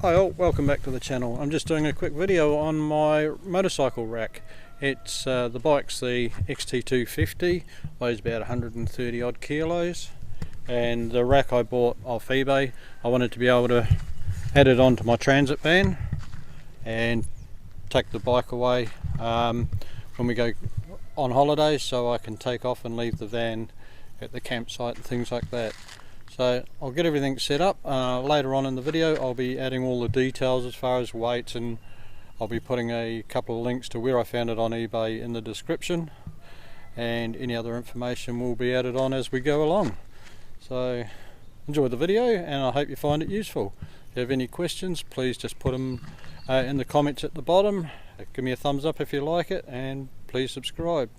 Hi all, welcome back to the channel. I'm just doing a quick video on my motorcycle rack. It's the bike's the XT250, weighs about 130 odd kilos, and the rack I bought off eBay. I wanted to be able to add it onto my transit van and take the bike away when we go on holidays, so I can take off and leave the van at the campsite and things like that. So I'll get everything set up. Later on in the video I'll be adding all the details as far as weights, and I'll be putting a couple of links to where I found it on eBay in the description, and any other information will be added on as we go along. So enjoy the video and I hope you find it useful. If you have any questions, please just put them in the comments at the bottom. Give me a thumbs up if you like it, and please subscribe.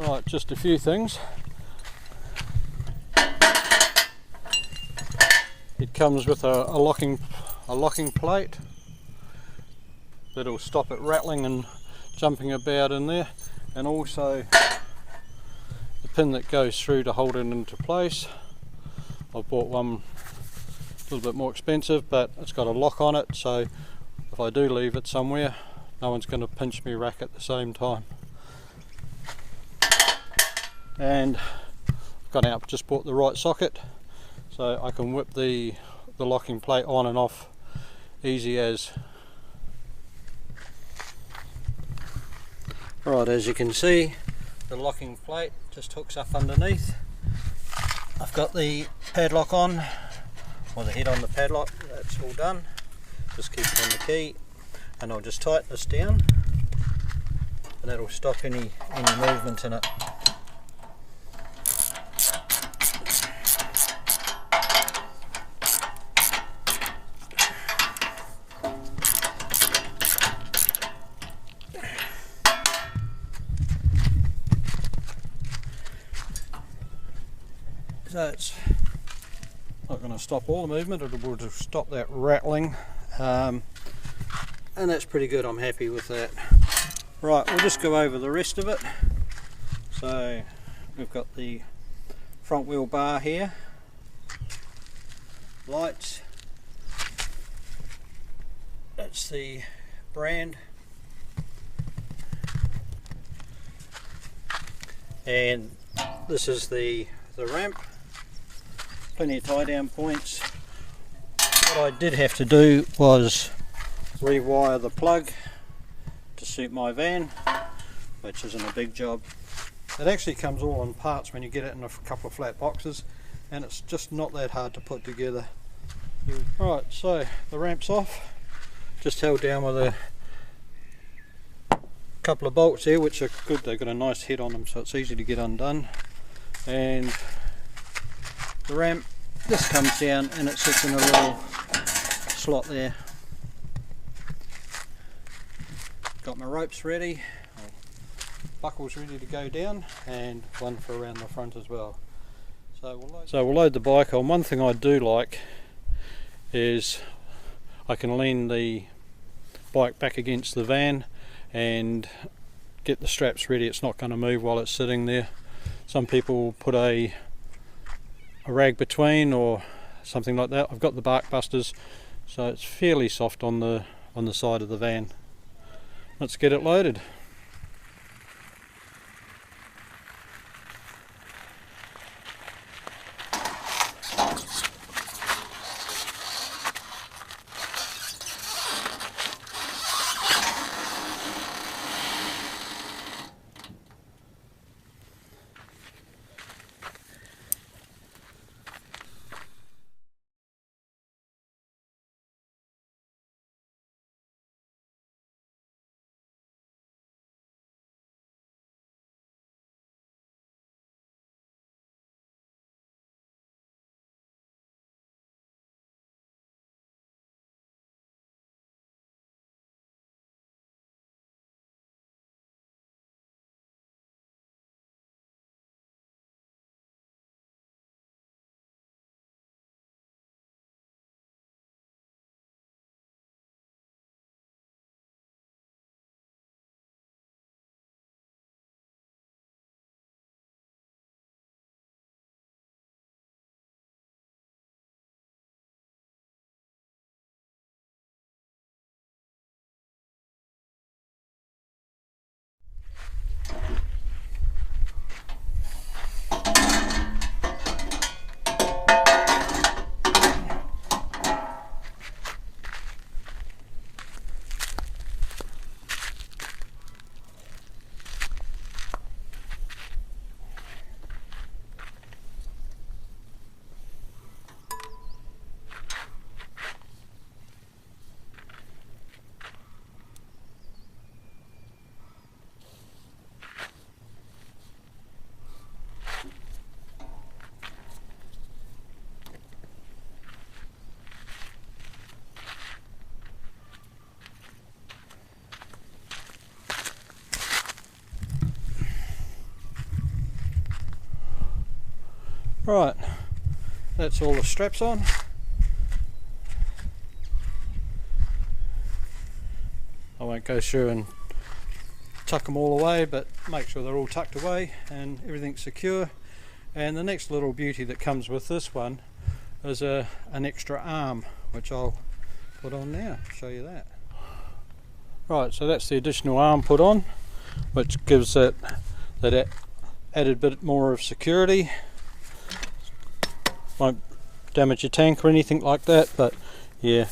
Right, just a few things. It comes with a locking plate that'll stop it rattling and jumping about in there, and also the pin that goes through to hold it into place. I bought one a little bit more expensive, but it's got a lock on it, so if I do leave it somewhere, no one's going to pinch me rack at the same time. And I've got out, just bought the right socket so I can whip the locking plate on and off easy as. Right, as you can see, the locking plate just hooks up underneath. I've got the padlock on, or the head on the padlock. That's all done. Just keep it on the key, and I'll just tighten this down, and that'll stop any movement in it. So it's not going to stop all the movement, it will just stop that rattling, and that's pretty good. I'm happy with that. Right, we'll just go over the rest of it. So we've got the front wheel bar here, lights, that's the brand, and this is the ramp. Plenty of tie down points. What I did have to do was rewire the plug to suit my van, which isn't a big job. It actually comes all in parts when you get it in a couple of flat boxes, and it's just not that hard to put together. Right, so the ramp's off, just held down with a couple of bolts here, which are good. They've got a nice head on them, so it's easy to get undone. And the ramp, this comes down and it sits in a little slot there. Got my ropes ready, buckles ready to go down, and one for around the front as well. So we'll load the bike on. One thing I do like is I can lean the bike back against the van and get the straps ready. It's not going to move while it's sitting there. Some people put a rag between or something like that. I've got the bark busters, so it's fairly soft on the side of the van. Let's get it loaded. Right, that's all the straps on. I won't go through and tuck them all away, but make sure they're all tucked away and everything's secure. And the next little beauty that comes with this one is an extra arm, which I'll put on now, show you that. Right, so that's the additional arm put on, which gives it that added bit more of security. Won't damage your tank or anything like that, but yeah,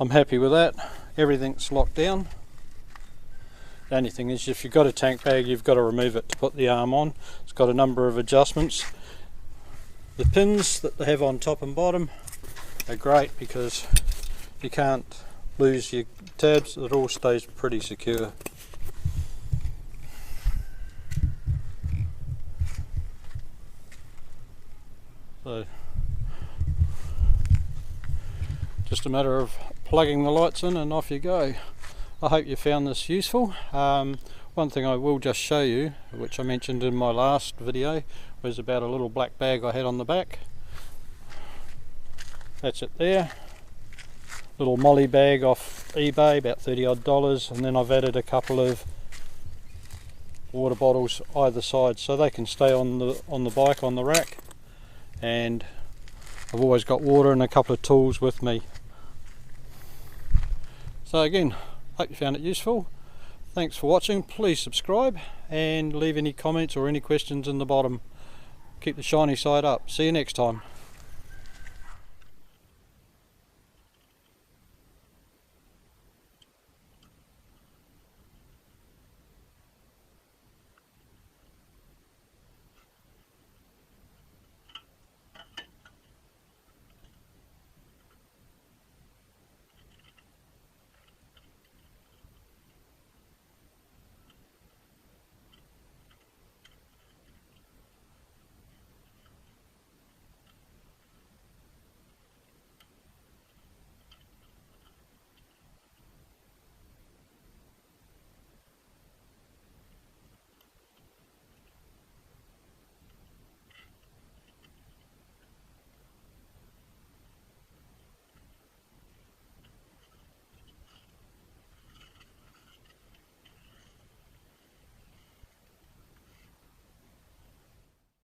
I'm happy with that. Everything's locked down. The only thing is, if you've got a tank bag, you've got to remove it to put the arm on. It's got a number of adjustments. The pins that they have on top and bottom are great because you can't lose your tabs. It all stays pretty secure. So just a matter of plugging the lights in and off you go. I hope you found this useful. One thing I will just show you, which I mentioned in my last video, was about a little black bag I had on the back. That's it there. Little molly bag off eBay, about $30 odd, and then I've added a couple of water bottles either side so they can stay on the bike on the rack. And I've always got water and a couple of tools with me. So again, hope you found it useful. Thanks for watching. Please subscribe and leave any comments or any questions in the bottom. Keep the shiny side up. See you next time.